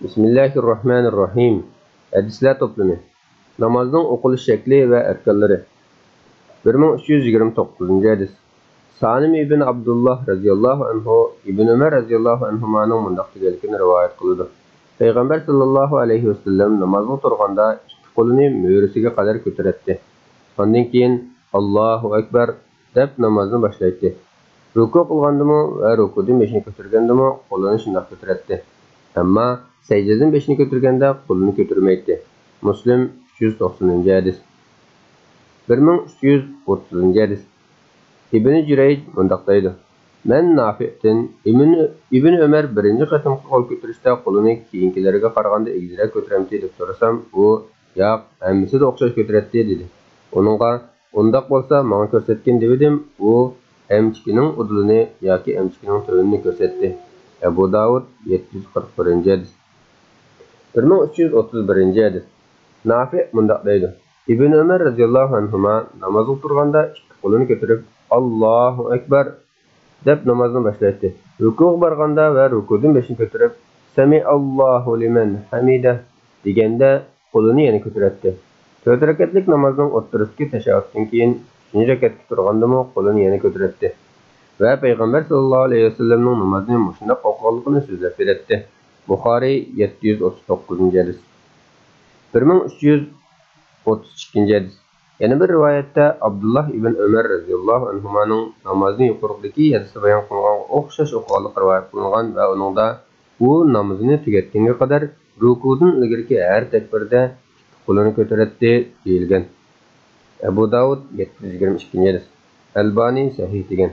Bismillahirrahmanirrahim. Hadislar toplumi. Namazning o'qilish shakli va arkonlari. 1329-hadis. Sanim ibn Abdullah radhiyallohu anhu ibn Umar radhiyallohu anhumaning mundaq deganligini rivoyat qildi. Payg'ambar sallallohu alayhi vasallam namozga turganda ikki qo'lini mo'risiga qadar ko'tardi. Ondan keyin Allohu akbar deb namozni boshlaydi. Ruku qilgandimi va rukudan beshini ko'targandimi qo'lini shunday ko'tardi. Ammo secdadan beshini ko'targanda qo'lini ko'tarmaydi. Muslim 390-hadis. 1330-hadis. İbn Jurayj mundaq deydi. Men Nafi'dan İbn Ömer birinchi qatim qo'l ko'tarishda qo'lini keyingilarga qaraganda egizroq ko'taramdi deb so'rasam, u yo'q, hammasi da o'xshash ko'taradi dedi. Uningga undaq bo'lsa, menga ko'rsatgan dedim, u emchikining udulini yoki emchikining to'yini ko'rsatdi. Abu Davud 741-hadis. 1331-hadis. Nafi' mundaq deydi. İbn Ömer radhiyallohu anhuma namoz o'qirganda ikki qo'lini ko'tarib Allohu akbar deb namozni boshlaydi. Rukuga borganda va rukudan beshini ko'tarib Sami Allohu liman hamida deganda qo'lini yana ko'taradi. 4 rakatlik namozning o'rtasidagi tashahhuddan keyin 3 rakatga turgandami qo'lini yana ko'taradi. Va payg'ambar sallallohu alayhi vasallamning namozni shunday o'qiganligini so'zlab beradi. Buxoriy 739-hadis. 1332-hadis. Yana bir rivoyatda Abdullah ibn Umar radhiyallohu anhumaning namozni yuqoridagi hadisda bayon qilingan o'xshash o'qiganlik rivoyat qilingan va uningda u namozini tugatgunga qadar rukudan ilgariki har takbirda qo'lini ko'taradi deyilgan. Abu Davud 722-hadis. Albani sahih degan.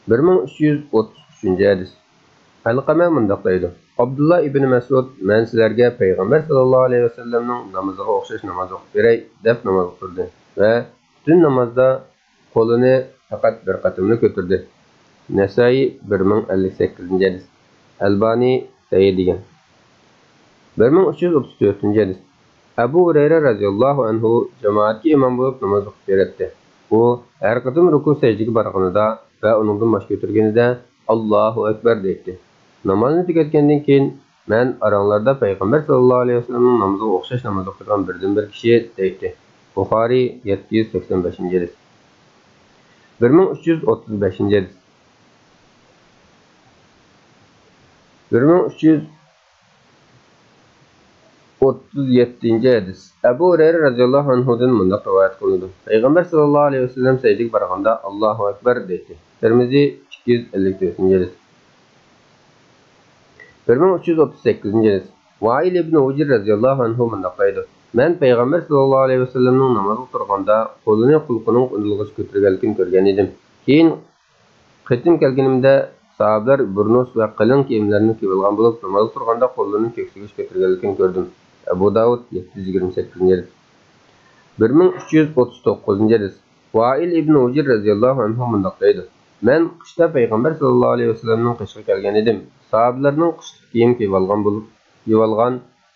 1333-hadis. Alqama mundaq deydi. Abdullah ibn Mas'ud men sizlarga payg'ambar sallallohu alayhi vasallamning namoziga o'xshash namoz o'qib beray deb namoz o'qirdi va butun namozda qo'lini faqat bir qatimni ko'tardi. Nasai 1058-hadis. Albani sahih degan. 1334-hadis. Abu Hurayra radhiyallohu anhu jamoatga imom bo'lib namoz o'qib berdi. U har qatim ruku sajdaga borganida va uningdan bosh ko'targanida Allohu akbar deydi. Namozni tugatgandan keyin men aranglarda payg'ambar sallallohu alayhi vasallamning namoziga o'xshash namoz o'qigan birdan-bir kishi deydi. Buxoriy 785-hadis. 1335-hadis. 1337-hadis. Abu Hurayra radhiyallohu anhudan mundaq rivoyat qilindi. Payg'ambar sallallohu alayhi vasallam sajdaga borganda Allohu akbar deydi. Tirmizi 254-hadis. 1338-hadis. Vail ibn Ujr radhiyallohu anhu mundaq deydi. Men payg'ambar sallallohu alayhi vasallamning namoz o'qirganda qo'lini qulqining undilg'ish ko'targanligini ko'rgan edim. Keyin qitim kelganimda sahobalar burnus va qalin kiyimlarini kiyib olgan bo'lib, namoz o'qirganda qo'lini ko'ksiga ko'targanligini ko'rdim. Abu Davud 728-hadis. 1339-hadis. Vail ibn Ujr radhiyallohu anhu mundaq deydi. Men qishda payg'ambar sallallohu alayhi vasallamning qishga kelgan edim. Sahobalarning qishlik kiyim kiyib olgan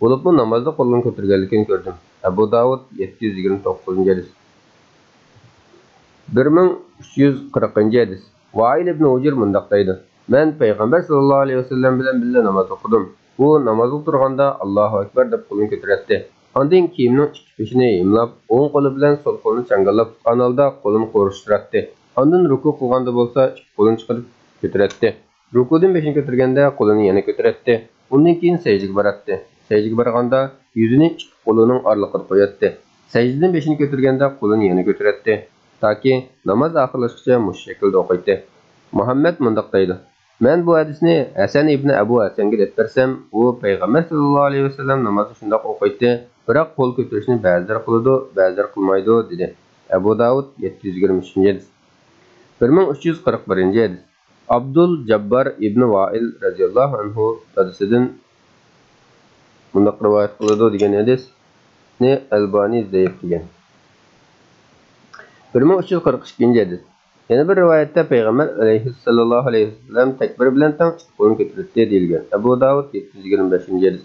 bo'lib namozda qo'lini ko'targanligini ko'rdim. Abu Davud 729-hadis. 1340-hadis. Vail ibn Ujr mundaq deydi. Men payg'ambar sallallohu alayhi vasallam bilan birga namoz o'qidim. U namoz o'qirganda Allohu akbar deb qo'lini ko'tardi. Ondan kiyimning ikki peshini imlab, o'ng qo'li bilan so'l qo'lini changallab tutgan holda qo'lini qo'rishtirdi. Ondan ruku qilganda bo'lsa, ikki qo'lini chiqarib ko'tardi. Rukudan beshini ko'targanda qo'lini yana ko'tardi. Undan keyin sajdaga boradi. Sajdaga borganda yuzini ikki qo'lining oraliqqa qo'yadi. Sajdadan beshini ko'targanda qo'lini yana ko'tardi. Toki namoz oxirlashguncha mush shaklda o'qiydi. Muhammad mundaq deydi. Men bu hadisni Hasan ibn Abu Hasanga deb bersam, u payg'ambar sallallohu alayhi vasallam namozni shundoq o'qiydi, biroq qo'l ko'tarishni ba'zilar qiladi, ba'zilar qilmaydi dedi. Abu Davud 723-hadis. 1341-hadis. Abdul Jabbar ibn Vail radhiyallohu anhu hadisidan mundaq rivoyat qiladi degan hadisni Albani zaif degan. 1342-hadis. Yana bir rivoyatda payg'ambar sallallohu alayhi vasallam takbir bilan tang qo'lini ko'tardi deyilgan. Abu Davud 725-hadis.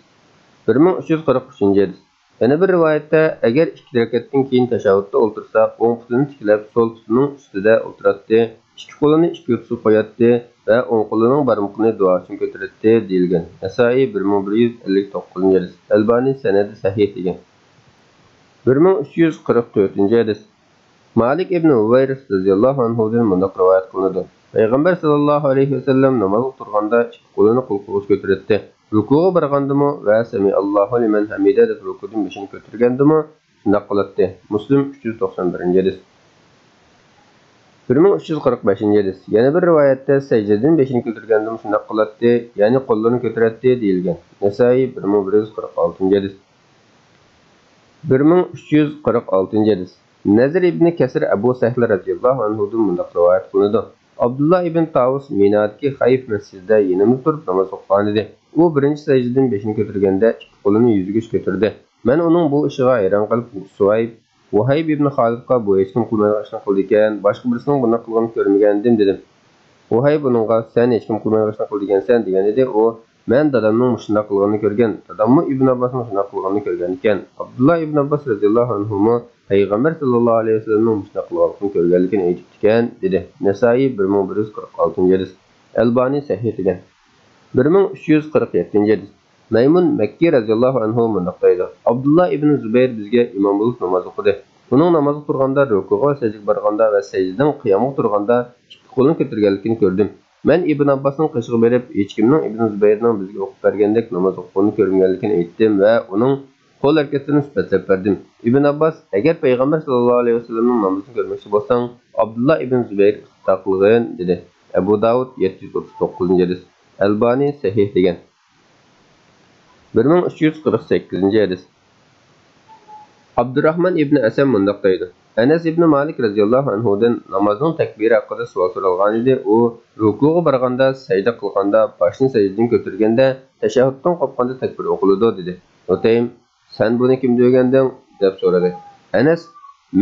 1343-hadis. Yana bir rivoyatda agar 2 rakatdan keyin tashahhudda o'ltirsa, o'ng putini tiklab, so'l putining ustida o'tiradi, 2 qo'lini 2 yo'tsa qo'yadi va o'ng qo'lining barmoqini duo uchun ko'taradi deyilgan. Nasoiy 1159-hadis. Albani sanadi sahih degan. 1344-hadis. Malik ibn Uwayris radhiyallohu anhudan bunday rivoyat qilinadi. Payg'ambar sallallohu alayhi vasallam namoz o'qirganda ikki qo'lini qo'l-qo'l ko'taradi. Rukuga borgandimi va sami Allohu liman hamida deb rukudan beshini ko'targandimi shunday qiladi. Muslim 391-hadis. 1345-hadis. Yana bir rivoyatda sajdadan beshini ko'targandimi shunday qiladi, ya'ni qo'llarini ko'taradi deyilgan. Nasoiy 1146-hadis. 1346-hadis. Nazir ibn Kasir Abu Sahl radhiyallohu anhudan bunday rivoyat qilinadi. Abdullah ibn Tavus Minadagi Hayf masjidida yenimiz turib namoz o'qigan edi. U birinchi sajdadan beshini ko'targanda ikki qo'lini yuziga ko'tardi. Men uning bu ishiga hayron qolib, Vahib ibn Xolidga bu hech kim qilmagan ishni qildi ekan, boshqa birisining bunday qilganini ko'rmagandim dedim. Vahib uningga sen hech kim qilmagan ishni qildi ekansan degan edi. U men dadamning shunday qilganini ko'rgan, dadammi Ibn Abbosning shunday qilganini ko'rgan ekan. Abdullah ibn Abbos radhiyallohu anhu Payg'ambar sallallohu alayhi vasallamning shunday qilganini ko'rganligini aytib ekan dedi. Nasoiy 1146-hadis. Albani sahih degan. 1347-hadis. Maymun Makki radhiyallohu anhu bunday deydi. Abdullah ibn Zubayr bizga imom bo'lib namoz o'qidi. Uning namoz turganda, rukuga, sajdaga borganda va sajdadan qiyomga turganda qo'lini ko'targanligini ko'rdim. Men Ibn Abbosning qishig'i berib, hech kimning Ibn Zubayrning bizga o'qib bergandek namoz o'qishini ko'rmaganligini aytdim va uning qo'l harakatini isbotlab berdim. Ibn Abbos agar payg'ambar sallallohu alayhi vasallamning namozini ko'rmoqchi bo'lsang, Abdullah ibn Zubayr taqilg'in dedi. Abu Davud 739-hadis. Albani sahih degan. 1348-hadis. Abdurrahman ibn Asam bunday deydi. Anas ibn Malik radhiyallohu anhudan namozning takbiri haqida savol so'ralgan edi. U rukuga borganda, sajda qilganda, boshni sajdadan ko'targanda, tashahhuddan qopganda takbir o'qiladi dedi. O'tayim, sen buni kimda o'rganding deb so'radi. Anas,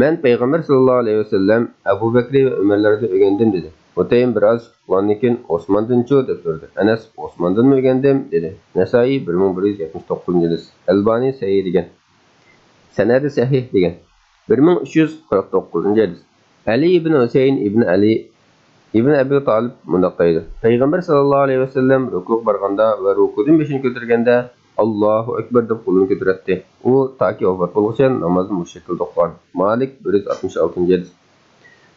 men payg'ambar sallallohu alayhi vasallam, Abu Bakr va Umarlarda o'rgandim dedi. O'tayim biroz qilgandan keyin Osmondan-chi deb so'radi. Anas, Osmondan o'rgandim dedi. Nasoiy 1179-hadis. Albani sahih degan. Sanadi sahih degan. 1349-hadis. Ali ibn Husayn ibn Ali ibn Abi Talib bunday deydi. Payg'ambar sallallohu alayhi vasallam rukuga borganda va rukudan beshini ko'targanda Allohu akbar deb qo'lini ko'taradi. U toki vafot bo'lguncha namozni mushakil o'qigan. Malik 166-hadis.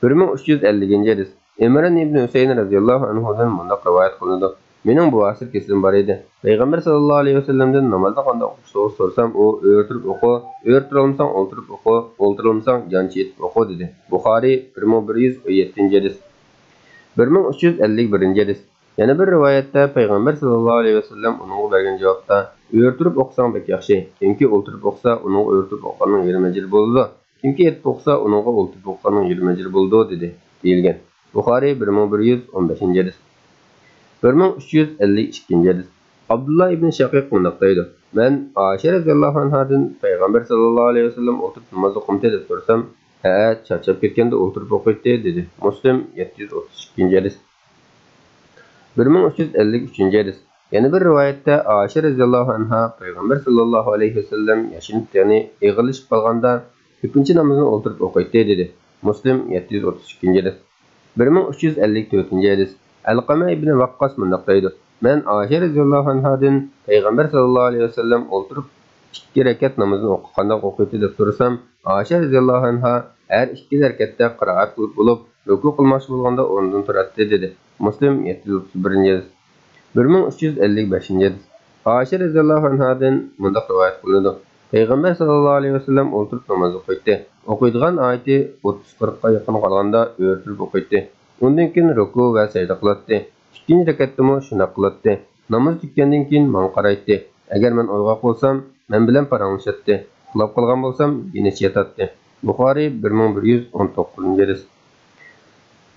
1350-hadis. Imron ibn Husayn radhiyallohu anhudan bunday rivoyat qilinadi. Mening bu asr kesim bor edi. Payg'ambar sallallohu alayhi vasallamdan namozni qanday o'qishni so'rasam, u o'rtirib o'qi, o'rtirolmasang o'ltirib o'qi, o'ltirolmasang jonchi etib o'qi dedi. Buxoriy 1117-hadis. 1351-hadis. Yana bir rivoyatda payg'ambar sallallohu alayhi vasallam uningga bergan javobda o'rtirib o'qisang bek yaxshi. Kimki o'ltirib o'qsa, uning o'rtirib o'qganining 20 ajr bo'ladi. Kimki etib o'qsa, uningga o'ltirib o'qganining 20 ajr bo'ladi dedi. Deyilgan. Buxoriy 1115-hadis. 1352-hadis. Abdullah ibn Shaqiq bunday deydi. Men Oysha radhiyallohu anhadan payg'ambar sallallohu alayhi vasallam o'tirib namoz o'qimdi deb so'rasam, "Ha, charchab ketganda o'tirib o'qiydi" dedi. Muslim 732-hadis. 1353-hadis. Yana bir rivoyatda Oysha radhiyallohu anha payg'ambar sallallohu alayhi vasallam yashinib, ya'ni eg'ilishib qolganda ko'pincha namozni o'tirib o'qiydi dedi. Muslim 732-hadis. 1354-hadis. Alqama ibn Waqqas bunday deydi. Men Oysha radhiyallohu anhadan payg'ambar sallallohu alayhi vasallam o'tirib 2 rakat namozni o'qiganda o'qiydi deb so'rasam, Oysha radhiyallohu anha har 2 rakatda qiroat qilib bo'lib, ruku qilmoqchi bo'lganda o'rnidan turadi dedi. Muslim 731-hadis. 1355-hadis. Oysha radhiyallohu anhadan bunday rivoyat qilinadi. Payg'ambar sallallohu alayhi vasallam o'tirib namoz o'qiydi. O'qiydigan oyati 30-40 ga yaqin qolganda o'rtirib o'qiydi. Undan keyin ruku va sajda qiladi. Ikkinchi rakatda shunday qiladi. Namoz tutgandan keyin men qaraydi. Agar men uyg'oq bo'lsam, men bilan paranglashadi. Uxlab qolgan bo'lsam, yana yotadi. Buxoriy 1119-hadis.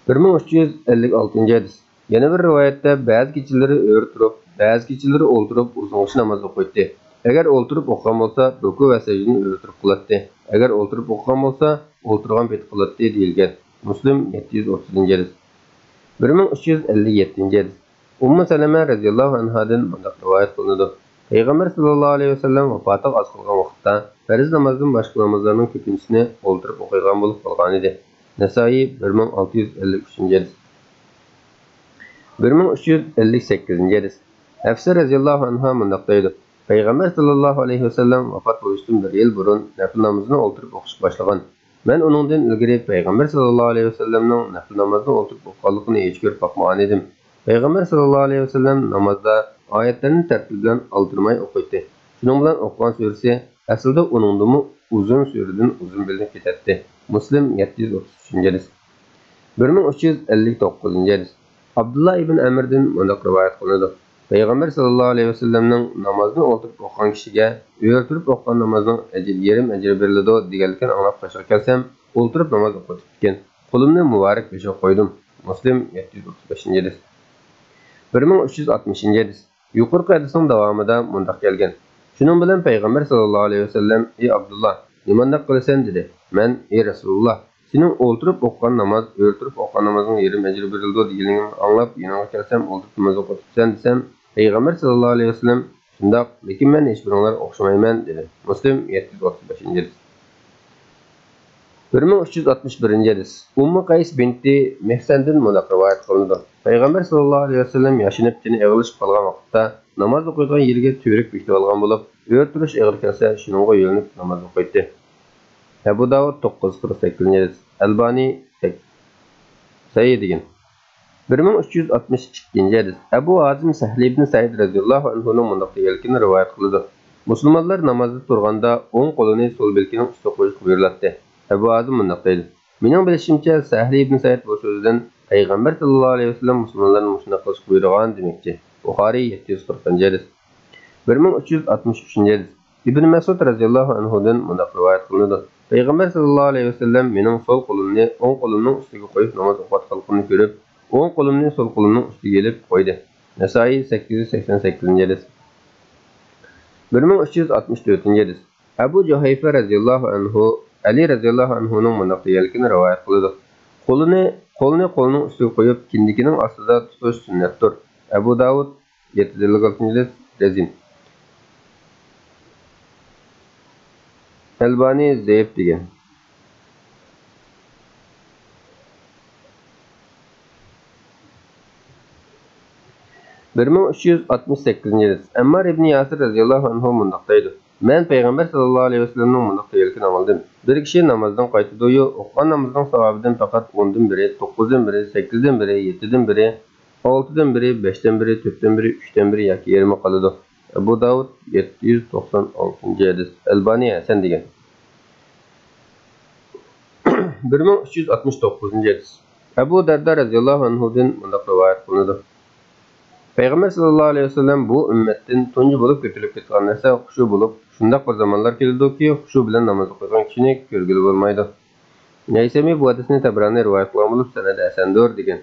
1356-hadis. Yana bir rivoyatda ba'zi kechalari o'rtirib, ba'zi kechalari o'ltirib uzun namoz o'qiydi. Agar o'ltirib o'qigan bo'lsa, ruku va sajdani o'rtirib qiladi. Agar o'ltirib o'qigan bo'lsa, o'ltirgan pet qiladi deyilgan. Muslim 730-hadis. 1357-hadis. Ummu Salama radhiyallohu anhadan bunday rivoyat qilinadi. Peygamber sallallahu aleyhi ve sellem vafatıga az qolgan vaqtda farz namazdan boshqa namozlarning ko'pinchisini o'ltirib o'qigan bo'lib qolgan edi. Nasoiy 1653-hadis. 1358-hadis. Hafsa radhiyallohu anha mundaq deydi: Peygamber sallallahu aleyhi ve sellem vafot bo'lishdan bir yil burun nafl namozini o'ltirib o'qish boshlagan. Men uningdan ilgari Peygamber sallallahu aleyhi ve sellemning nafl namozini o'ltirib o'qiganligini hech ko'rib boqmagan edim. Peygamber sallallahu aleyhi ve sellem namazda oyatlarni tartib bilan oldirmay o'qiydi. Shuning bilan o'qigan surasi aslida uningdimi uzun suradan uzun bilinib ketadi. Muslim 733-hadis. 1359-hadis. Abdullah ibn Amirdan mundaq rivoyat qilinadi. Peygamber sallallahu aleyhi ve sellemning namozni o'ltirib o'qigan kishiga o'ltirib o'qigan namozning yarim ajri beriladi deganlikni anglab qashqa kelsam, o'ltirib namoz o'qitib ekan. Qo'limni muborak pesha qo'ydim. Muslim 735-hadis. 1360-hadis. Yuqorqi hadisning davomida mundaq kelgan. Shuning bilan Peygamber sallallahu aleyhi ve sellem: "Ey Abdullah, nimandaq qilasan?" dedi. Men: "Ey Rasulullah, sening o'ltirib o'qigan namoz, o'ltirib o'qigan namozning yarim ajri berildi deganingni anglab, yananga kelsam, o'ltirib namoz o'qitibsan" desam, Peygamber sallallahu aleyhi ve sellem: "Shundaq, lekin men hech biringlar o'xshamayman" dedi. Muslim 735-hadis. 1361-hadis. Ummu Qays binti Mehsandan mundaq rivoyat qilindi. Peygamber sallallahu aleyhi ve sellem yaşınıp tini eğilishib qolgan vaqtda namoz o'qiydigan yerga to'rik bekitib olgan bo'lib, o'rtirish eg'ir kelsa, shuningga yo'linib namoz o'qiydi. Abu Davud 948-hadis. Albani Sahih degan. 1362-hadis. Abu Azim Sahl ibn Said radhiyallohu anhuning mundaq deganligini rivoyat qildi. Musulmonlar namozda turganda o'ng qo'lini so'l belkining ustiga qo'yish buyuriladi. Abu Azim mundaq deydi: "Mening bilishimcha Sahl ibn Said bu so'zidan Peygamber sallallahu aleyhi ve sellem Müslümanların muşuna qilish buyurgan demekçi. Buxari 740-hadis. 1363-hadis. İbn Mas'ud radhiyallohu anhudan mundaq rivoyat qilinadi. Peygamber sallallahu aleyhi ve sellem mening sol qo'limni o'ng qo'limning ustiga qo'yib namoz o'qiyotganligimni ko'rib, o'ng qo'limni sol qo'limning ustiga ilib qo'ydi. Nasoiy 888-hadis. 1364-hadis. Abu Juhayfa radhiyallohu anhu Ali radhiyallohu anhuning mundaq deganligini rivoyat qiladi. Qo'lini ustiga qo'yib, kindikining ostida tutish sunnatdir. Abu Davud 756-hadis. Rezin. Albani zaif degan. 1368-hadis. Ammar ibn Yasir radhiyallohu anhu mundaq deydi: "Men Peygamber sallallahu aleyhi ve sellemning mundaq deganligini anladim. Bir kishi namozdan qaytadi-yu, o'qigan namozining savobidan faqat 10dan biri, 9dan biri, 8dan biri, 7dan biri, 6dan biri, 5dan biri, 4dan biri, 3dan biri yoki yarmi qoladi." Abu Davud 796-hadis. Albani Hasan degan. 1369-hadis. Abu Darda radhiyallohu anhudan mundaq rivoyat qilinadi. Peygamber sallallahu aleyhi ve sellem bu ümmetin tuncu bulup götürüp ketgan narsa xushu bo'lib, shundaq bir zamonlar keldiki, xushu bilan namoz o'qigan kishini ko'rgili bo'lmaydi. Naysami bu hadisni Tabrani rivoyat qilgan bo'lib, sanadi hasandir degan.